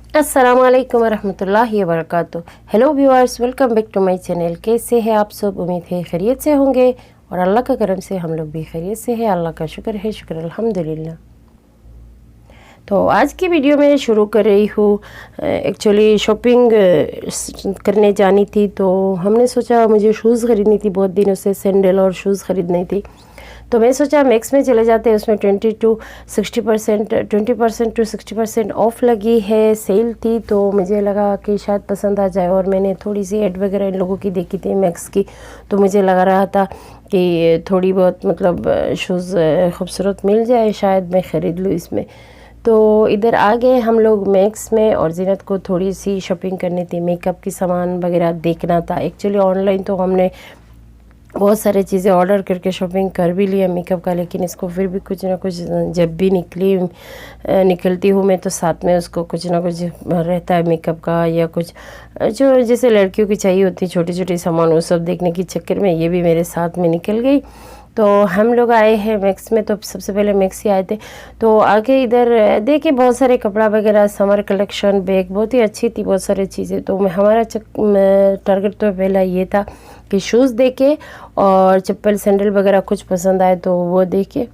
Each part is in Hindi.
अस्सलाम वालेकुम रहमतुल्लाहि व बरकातुहू। Hello viewers, welcome back to my channel. कैसे हैं आप सब? उम्मीद है खैरियत से होंगे और अल्लाह का करम से हम लोग भी खैरियत से हैं। अल्लाह का शुक्र है, शुक्र अल्हम्दुलिल्लाह। तो आज की वीडियो में शुरू कर रही हूँ। एक्चुअली शॉपिंग करने जानी थी, तो हमने सोचा मुझे शूज़ ख़रीदनी थी, बहुत दिनों से सैंडल और शूज़ ख़रीदनी थी। तो मैं सोचा मैक्स में चले जाते हैं, उसमें 20% टू 60% ऑफ़ लगी है, सेल थी। तो मुझे लगा कि शायद पसंद आ जाए, और मैंने थोड़ी सी ऐड वगैरह इन लोगों की देखी थी मैक्स की, तो मुझे लगा रहा था कि थोड़ी बहुत मतलब शूज़ खूबसूरत मिल जाए, शायद मैं ख़रीद लूँ इसमें। तो इधर आ गए हम लोग मैक्स में, और ज़ीनत को थोड़ी सी शॉपिंग करनी थी, मेकअप की सामान वगैरह देखना था। एक्चुअली ऑनलाइन तो हमने बहुत सारी चीज़ें ऑर्डर करके शॉपिंग कर भी लिया मेकअप का, लेकिन इसको फिर भी कुछ ना कुछ जब भी निकलती हूँ मैं, तो साथ में उसको कुछ ना कुछ रहता है मेकअप का, या कुछ जो जैसे लड़कियों की चाहिए होती है छोटी छोटी सामान, वो सब देखने के चक्कर में ये भी मेरे साथ में निकल गई। तो हम लोग आए हैं मैक्स में, तो सबसे पहले मैक्स ही आए थे। तो आके इधर देखे बहुत सारे कपड़ा वगैरह, समर कलेक्शन, बैग बहुत ही अच्छी थी, बहुत सारी चीज़ें। तो हमारा टारगेट तो पहला ये था कि शूज़ देखे और चप्पल सैंडल वगैरह कुछ पसंद आए तो वो देखे,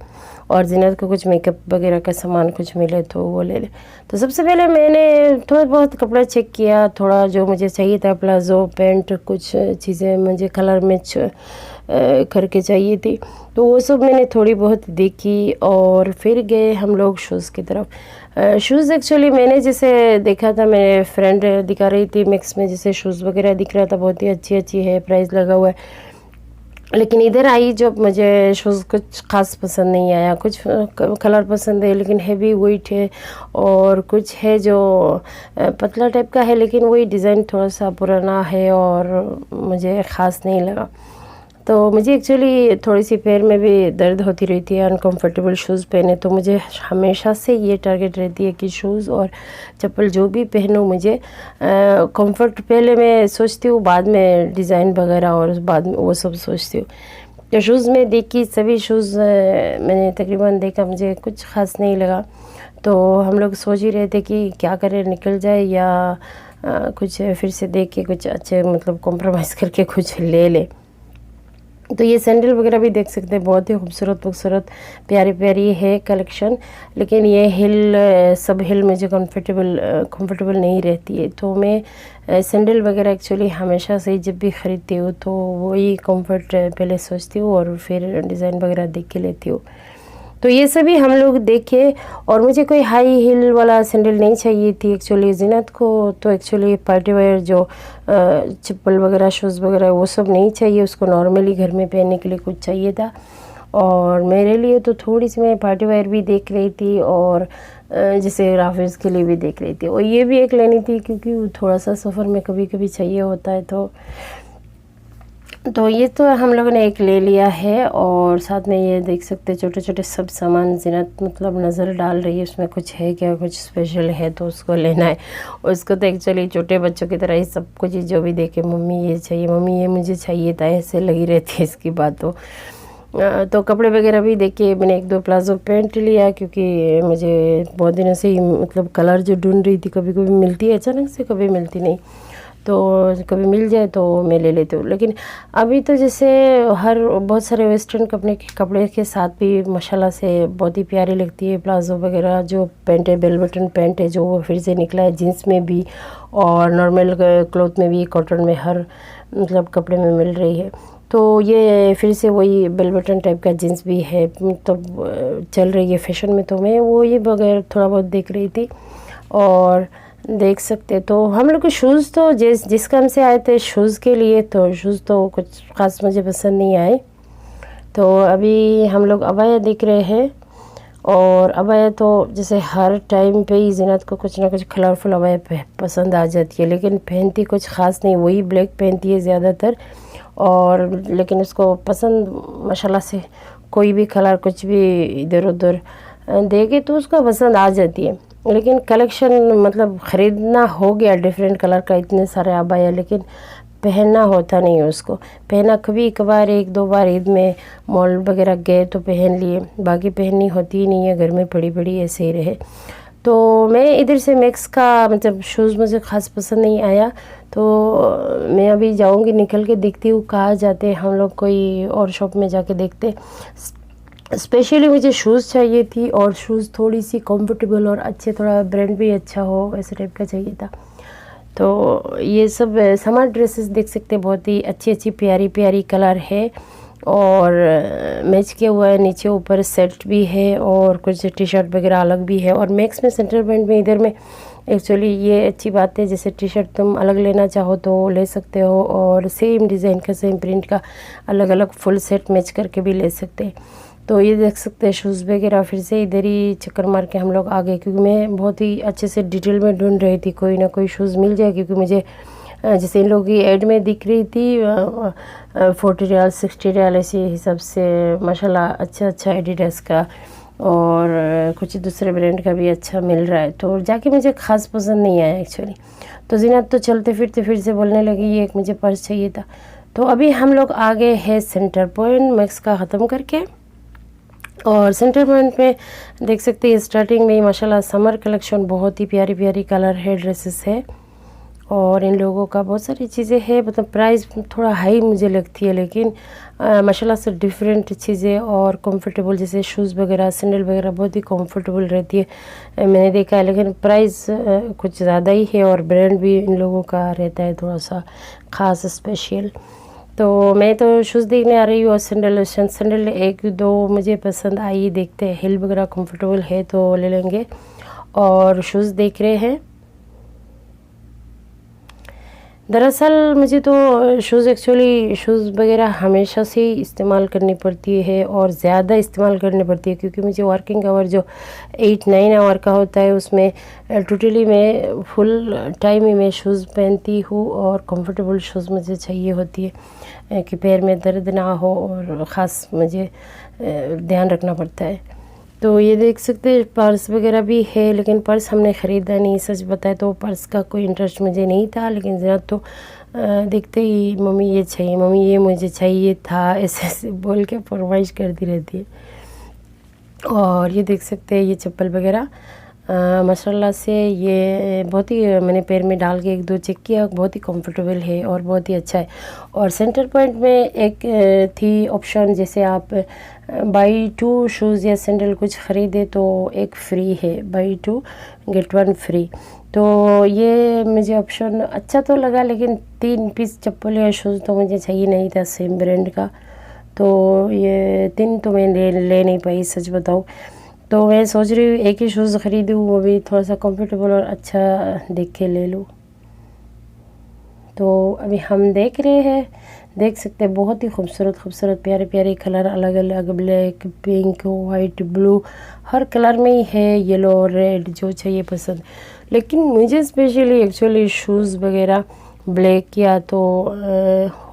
और ज़ीनत को कुछ मेकअप वगैरह का सामान कुछ मिले तो वो ले ले। तो सबसे पहले मैंने थोड़ा बहुत कपड़ा चेक किया, थोड़ा जो मुझे चाहिए था, प्लाज़ो पैंट, कुछ चीज़ें मुझे कलर मैच करके चाहिए थी, तो वो सब मैंने थोड़ी बहुत देखी। और फिर गए हम लोग शूज़ की तरफ। शूज़ एक्चुअली मैंने जैसे देखा था, मेरे फ्रेंड दिखा रही थी मैक्स में, जैसे शूज़ वगैरह दिख रहा था, बहुत ही अच्छी अच्छी है, प्राइस लगा हुआ है। लेकिन इधर आई जब मुझे शूज़ कुछ ख़ास पसंद नहीं आया। कुछ कलर पसंद है लेकिन हैवी वेट है, और कुछ है जो पतला टाइप का है, लेकिन वही डिज़ाइन थोड़ा सा पुराना है और मुझे ख़ास नहीं लगा। तो मुझे एक्चुअली थोड़ी सी पैर में भी दर्द होती रहती है अनकंफर्टेबल शूज़ पहने, तो मुझे हमेशा से ये टारगेट रहती है कि शूज़ और चप्पल जो भी पहनूं, मुझे कंफर्ट पहले मैं सोचती हूँ, बाद में डिज़ाइन वगैरह और बाद में वो सब सोचती हूँ। तो शूज़ में देखी, सभी शूज़ मैंने तकरीबन देखा, मुझे कुछ ख़ास नहीं लगा। तो हम लोग सोच ही रहे थे कि क्या करें, निकल जाए या कुछ फिर से देख के कुछ अच्छे मतलब कॉम्प्रोमाइज़ करके कुछ ले ले। तो ये सैंडल वगैरह भी देख सकते हैं, बहुत ही खूबसूरत प्यारी प्यारी है कलेक्शन। लेकिन ये सब हिल मुझे कंफर्टेबल नहीं रहती है, तो मैं सैंडल वगैरह एक्चुअली हमेशा से जब भी ख़रीदती हूँ तो वही कंफर्ट पहले सोचती हूँ और फिर डिज़ाइन वगैरह देख के लेती हूँ। तो ये सभी हम लोग देखे, और मुझे कोई हाई हील वाला सैंडल नहीं चाहिए थी एक्चुअली ज़ीनत को। तो एक्चुअली पार्टी वेयर जो चप्पल वगैरह शूज़ वगैरह वो सब नहीं चाहिए, उसको नॉर्मली घर में पहनने के लिए कुछ चाहिए था। और मेरे लिए तो थोड़ी सी मैं पार्टी वेयर भी देख रही थी, और जैसे ऑफिस के लिए भी देख रही थी, और ये भी एक लेनी थी क्योंकि थोड़ा सा सफ़र में कभी कभी चाहिए होता है। तो ये तो हम लोगों ने एक ले लिया है, और साथ में ये देख सकते हैं छोटे छोटे सब सामान ज़ीनत मतलब नज़र डाल रही है, उसमें कुछ है क्या, कुछ स्पेशल है तो उसको लेना है। उसको तो एक्चुअली छोटे बच्चों की तरह ही सब कुछ जो भी देखे, मम्मी ये चाहिए, मम्मी ये मुझे चाहिए था, ऐसे लगी रहती है इसकी बातों। तो कपड़े वगैरह भी देखे, मैंने एक दो प्लाज़ो पैंट लिया क्योंकि मुझे बहुत दिनों से ही मतलब कलर जो ढूंढ रही थी, कभी कभी मिलती है अचानक से, कभी मिलती नहीं, तो कभी मिल जाए तो मैं ले लेती हूँ। लेकिन अभी तो जैसे बहुत सारे वेस्टर्न कपड़े के साथ भी माशाल्लाह से बहुत ही प्यारी लगती है प्लाज़ो वगैरह। जो पैंट है, बेल बटन पैंट है, जो वो फिर से निकला है, जीन्स में भी और नॉर्मल क्लॉथ में भी, कॉटन में, हर मतलब कपड़े में मिल रही है। तो ये फिर से वही बेल बटन टाइप का जीन्स भी है, मतलब चल रही है फैशन में, तो मैं वो ये वगैरह थोड़ा बहुत देख रही थी। और देख सकते तो हम लोग के शूज़ तो जिस काम से आए थे शूज़ के लिए, तो शूज़ तो कुछ ख़ास मुझे पसंद नहीं आए। तो अभी हम लोग अबाया देख रहे हैं, और अबाया तो जैसे हर टाइम पे ही ज़ीनत को कुछ ना कुछ कलरफुल अबाया पसंद आ जाती है, लेकिन पहनती कुछ ख़ास नहीं, वही ब्लैक पहनती है ज़्यादातर। और लेकिन उसको पसंद माशाल्लाह से कोई भी कलर कुछ भी इधर उधर देखे तो उसको पसंद आ जाती है। लेकिन कलेक्शन मतलब ख़रीदना हो गया डिफरेंट कलर का, इतने सारे अबाया, लेकिन पहनना होता नहीं है उसको। पहना कभी कभार एक दो बार ईद में मॉल वगैरह गए तो पहन लिए, बाकी पहननी होती ही नहीं है, घर में पड़ी पड़ी ऐसे ही रहे। तो मैं इधर से मैक्स का मतलब शूज़ मुझे ख़ास पसंद नहीं आया, तो मैं अभी जाऊंगी, निकल के देखती हूँ कहाँ जाते हैं हम लोग, कोई और शॉप में जाके देखते। स्पेशली मुझे शूज़ चाहिए थी, और शूज़ थोड़ी सी कंफर्टेबल और अच्छे, थोड़ा ब्रांड भी अच्छा हो ऐसे टाइप का चाहिए था। तो ये सब समर ड्रेसेस देख सकते हैं, बहुत ही अच्छी अच्छी प्यारी प्यारी कलर है, और मैच किया हुआ है, नीचे ऊपर सेट भी है, और कुछ टी शर्ट वगैरह अलग भी है। और मैक्स में सेंटर पॉइंट में इधर में एक्चुअली ये अच्छी बात है, जैसे टी शर्ट तुम अलग लेना चाहो तो ले सकते हो, और सेम डिज़ाइन का सेम प्रिंट का अलग अलग फुल सेट मैच करके भी ले सकते हैं। तो ये देख सकते हैं शूज़ वगैरह। फिर से इधर ही चक्कर मार के हम लोग आ गए, क्योंकि मैं बहुत ही अच्छे से डिटेल में ढूंढ रही थी कोई ना कोई शूज़ मिल जाए, क्योंकि मुझे जैसे इन लोगों की ऐड में दिख रही थी 40 रियाल 60 रियाल ऐसे हिसाब से माशाल्लाह अच्छा अच्छा एडिडास का, और कुछ दूसरे ब्रांड का भी अच्छा मिल रहा है। तो जाके मुझे ख़ास पसंद नहीं आया एक्चुअली। तो ज़ीनत तो चलते फिरते फिर से बोलने लगी ये एक मुझे पर्स चाहिए था। तो अभी हम लोग आ गए हैं सेंटर पॉइंट मैक्स का ख़त्म करके, और सेंटर पॉइंट में देख सकते हैं स्टार्टिंग में ही माशाल्लाह समर कलेक्शन बहुत ही प्यारी प्यारी कलर है, ड्रेसेस है, और इन लोगों का बहुत सारी चीज़ें हैं। मतलब प्राइस थोड़ा हाई मुझे लगती है, लेकिन माशाल्लाह से डिफरेंट चीज़ें और कंफर्टेबल, जैसे शूज़ वगैरह सैंडल वगैरह बहुत ही कंफर्टेबल रहती है मैंने देखा है, लेकिन प्राइस कुछ ज़्यादा ही है, और ब्रांड भी इन लोगों का रहता है थोड़ा सा ख़ास स्पेशल। तो मैं तो शूज़ देखने आ रही हूँ, और सैंडल एक दो मुझे पसंद आई, देखते हैं हिल वगैरह कंफर्टेबल है तो ले लेंगे। और शूज़ देख रहे हैं। दरअसल मुझे तो शूज़ एक्चुअली शूज़ वगैरह हमेशा से ही इस्तेमाल करनी पड़ती है, और ज़्यादा इस्तेमाल करनी पड़ती है, क्योंकि मुझे वर्किंग आवर जो 8-9 आवर का होता है उसमें टोटली मैं फुल टाइम ही मैं शूज़ पहनती हूँ, और कंफर्टेबल शूज़ मुझे चाहिए होती है कि पैर में दर्द ना हो, और ख़ास मुझे ध्यान रखना पड़ता है। तो ये देख सकते हैं पर्स वगैरह भी है, लेकिन पर्स हमने ख़रीदा नहीं, सच बताए तो पर्स का कोई इंटरेस्ट मुझे नहीं था, लेकिन ज़रा तो देखते ही मम्मी ये चाहिए, मम्मी ये मुझे चाहिए था, ऐसे ऐसे बोल के फरमाइश करती रहती है। और ये देख सकते हैं ये चप्पल वगैरह माशाल्लाह से ये बहुत ही मैंने पैर में डाल के एक दो चेक किया, बहुत ही कंफर्टेबल है और बहुत ही अच्छा है। और सेंटर पॉइंट में एक थी ऑप्शन, जैसे आप बाई 2 शूज़ या सैंडल कुछ ख़रीदे तो एक फ्री है, बाई 2 गेट 1 फ्री। तो ये मुझे ऑप्शन अच्छा तो लगा, लेकिन 3 पीस चप्पल या शूज़ तो मुझे चाहिए नहीं था सेम ब्रांड का, तो ये 3 तो मैं ले नहीं पाई सच बताऊँ। तो मैं सोच रही हूँ एक ही शूज़ ख़रीदूँ, वो भी थोड़ा सा कंफर्टेबल और अच्छा देख के ले लूँ। तो अभी हम देख रहे हैं, देख सकते हैं बहुत ही खूबसूरत खूबसूरत प्यारे प्यारे कलर, अलग अलग ब्लैक पिंक वाइट ब्लू हर कलर में ही है, येलो रेड जो चाहिए पसंद। लेकिन मुझे स्पेशली एक्चुअली शूज़ वगैरह ब्लैक या तो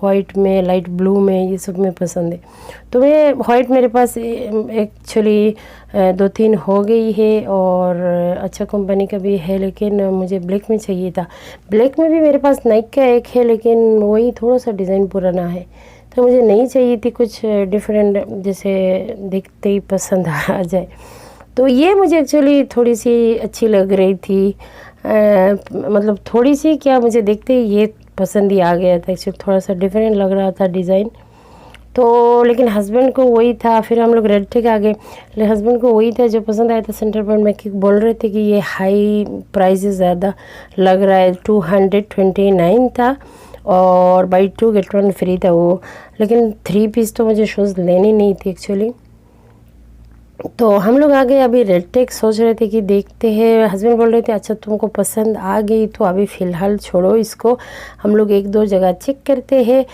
वाइट में, लाइट ब्लू में, ये सब में पसंद है। तो मैं वाइट मेरे पास एक्चुअली 2-3 हो गई है, और अच्छा कंपनी का भी है, लेकिन मुझे ब्लैक में चाहिए था। ब्लैक में भी मेरे पास नाइक का एक है, लेकिन वही थोड़ा सा डिज़ाइन पुराना है, तो मुझे नहीं चाहिए थी कुछ डिफरेंट, जैसे देखते ही पसंद आ जाए। तो ये मुझे एक्चुअली थोड़ी सी अच्छी लग रही थी, मतलब थोड़ी सी क्या, मुझे देखते ही ये पसंद ही आ गया था एक्चुअली, थोड़ा सा डिफरेंट लग रहा था डिज़ाइन। तो लेकिन हस्बैंड को वही था, फिर हम लोग रेड टेक आ गए, लेकिन हस्बैंड को वही था जो पसंद आया था सेंटर पॉइंट में, कि बोल रहे थे कि ये हाई प्राइस ज़्यादा लग रहा है, 229 था, और बाई 2 गेट 1 फ्री था वो। लेकिन 3 पीस तो मुझे शूज़ लेनी नहीं थी एक्चुअली। तो हम लोग आ गए, अभी रेड टेक सोच रहे थे कि देखते हैं, हस्बैंड बोल रहे थे अच्छा तुमको पसंद आ गई तो अभी फ़िलहाल छोड़ो इसको, हम लोग 1-2 जगह चेक करते हैं,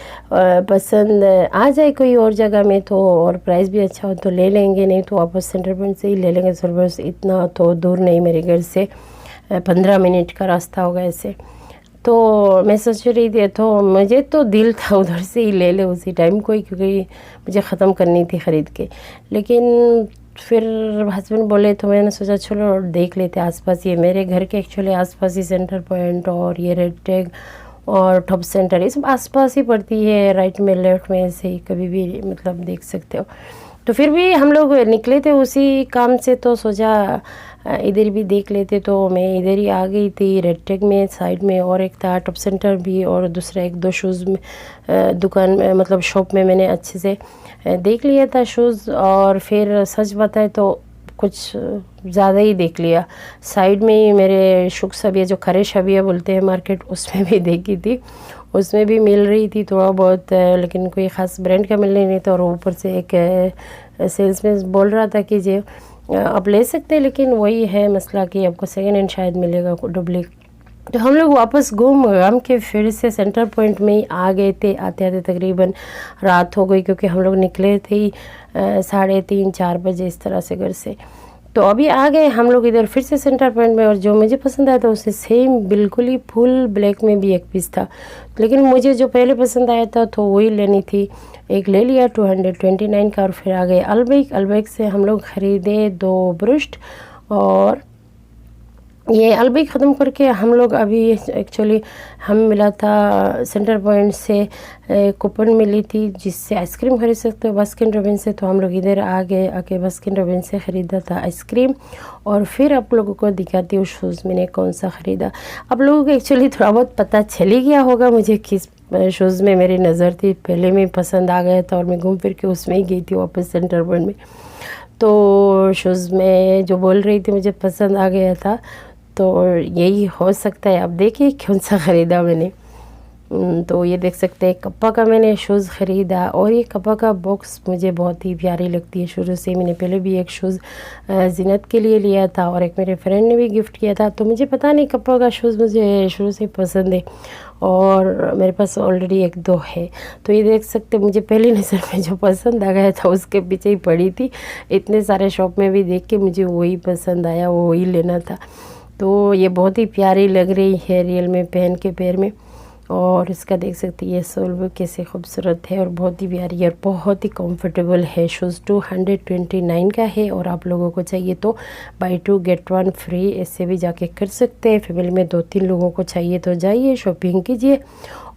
पसंद आ जाए कोई और जगह में तो, और प्राइस भी अच्छा हो तो ले लेंगे, नहीं तो वापस सेंटर पॉइंट से ही ले लेंगे। सर्विस इतना तो दूर नहीं मेरे घर से, 15 मिनट का रास्ता होगा ऐसे। तो मैं सोच रही थी, तो मुझे तो दिल था उधर से ही ले ले उसी टाइम को ही, क्योंकि मुझे ख़त्म करनी थी ख़रीद के। लेकिन फिर हस्बैंड बोले तो मैंने सोचा चलो देख लेते आसपास, ये मेरे घर के एक्चुअली आसपास ही सेंटर पॉइंट और ये रेड टेक और टॉप सेंटर ये सब आसपास ही पड़ती है, राइट में लेफ्ट में ऐसे ही कभी भी मतलब देख सकते हो। तो फिर भी हम लोग निकले थे उसी काम से, तो सोचा इधर भी देख लेते, तो मैं इधर ही आ गई थी। रेड टेग में साइड में और एक था टॉप सेंटर भी, और दूसरा एक दो शूज़ में दुकान में मतलब शॉप में मैंने अच्छे से देख लिया था शूज़। और फिर सच बताए तो कुछ ज़्यादा ही देख लिया। साइड में ही मेरे शुक सबिया जो खरे शबिया बोलते हैं मार्केट, उसमें भी देखी थी, उसमें भी मिल रही थी थोड़ा बहुत, लेकिन कोई ख़ास ब्रांड का मिल नहीं था। और ऊपर से एक सेल्समैन बोल रहा था कि जो आप ले सकते हैं, लेकिन वही है मसला कि आपको सेकेंड हैंड शायद मिलेगा डुप्लीकेट। तो हम लोग वापस घूम के फिर से सेंटर पॉइंट में ही आ गए थे। आते आते तकरीबन रात हो गई, क्योंकि हम लोग निकले थे 3:30-4 बजे इस तरह से घर से। तो अभी आ गए हम लोग इधर फिर से सेंटर पॉइंट में, और जो मुझे पसंद आया था उससे सेम बिल्कुल ही फुल ब्लैक में भी एक पीस था, लेकिन मुझे जो पहले पसंद आया था तो वही लेनी थी। एक ले लिया 229 का। और फिर आ गए अलबैक से हम लोग ख़रीदे 2 ब्रश। और ये अलबैक ख़त्म करके हम लोग अभी एक्चुअली हम मिला था सेंटर पॉइंट से कूपन मिली थी जिससे आइसक्रीम खरीद सकते हो बास्किन रॉबिन्स से। तो हम लोग इधर आ गए, आके बास्किन रॉबिन्स से ख़रीदा था आइसक्रीम। और फिर आप लोगों को दिखाती हूँ शूज़ मैंने कौन सा ख़रीदा। आप लोगों को एक्चुअली थोड़ा बहुत पता चल ही गया होगा मुझे किस शूज़ में मेरी नज़र थी। पहले में पसंद आ गया था और मैं घूम फिर के उसमें ही गई थी वापस सेंटर पॉइंट में। तो शूज़ में जो बोल रही थी मुझे पसंद आ गया था, तो यही हो सकता है। अब देखिए कौन सा ख़रीदा मैंने। तो ये देख सकते हैं कप्पा का मैंने शूज़ ख़रीदा। और ये कप्पा का बॉक्स मुझे बहुत ही प्यारी लगती है शुरू से। मैंने पहले भी एक शूज़ ज़ीनत के लिए लिया था और एक मेरे फ्रेंड ने भी गिफ्ट किया था। तो मुझे पता नहीं कप्पा का शूज़ मुझे शुरू से पसंद है, और मेरे पास ऑलरेडी 1-2 है। तो ये देख सकते मुझे पहली नज़र में जो पसंद आ गया था उसके पीछे ही पड़ी थी। इतने सारे शॉप में भी देख के मुझे वही पसंद आया, वो वही लेना था। तो ये बहुत ही प्यारी लग रही है रियल में पहन के पैर में। और इसका देख सकते हैं ये सोल भी कैसे खूबसूरत है और बहुत ही प्यारी है और बहुत ही कंफर्टेबल है। शूज़ 229 का है, और आप लोगों को चाहिए तो बाय 2 गेट 1 फ्री ऐसे भी जाके कर सकते हैं। फैमिली में 2-3 लोगों को चाहिए तो जाइए शॉपिंग कीजिए।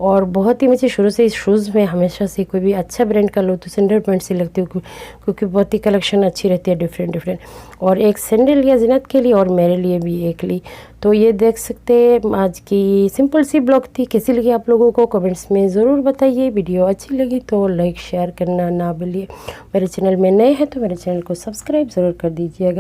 और बहुत ही मुझे शुरू से इस शूज़ में हमेशा से कोई भी अच्छा ब्रांड का लो तो सेंटर पॉइंट से लगती हूँ, क्योंकि बहुत ही कलेक्शन अच्छी रहती है डिफरेंट। और एक सैंडल लिया ज़ीनत के लिए और मेरे लिए भी एक ली। तो ये देख सकते हैं आज की सिंपल सी ब्लॉग थी। कैसी लगी आप लोगों को कमेंट्स में ज़रूर बताइए। वीडियो अच्छी लगी तो लाइक शेयर करना ना भूलिए। मेरे चैनल में नए हैं तो मेरे चैनल को सब्सक्राइब ज़रूर कर दीजिएगा।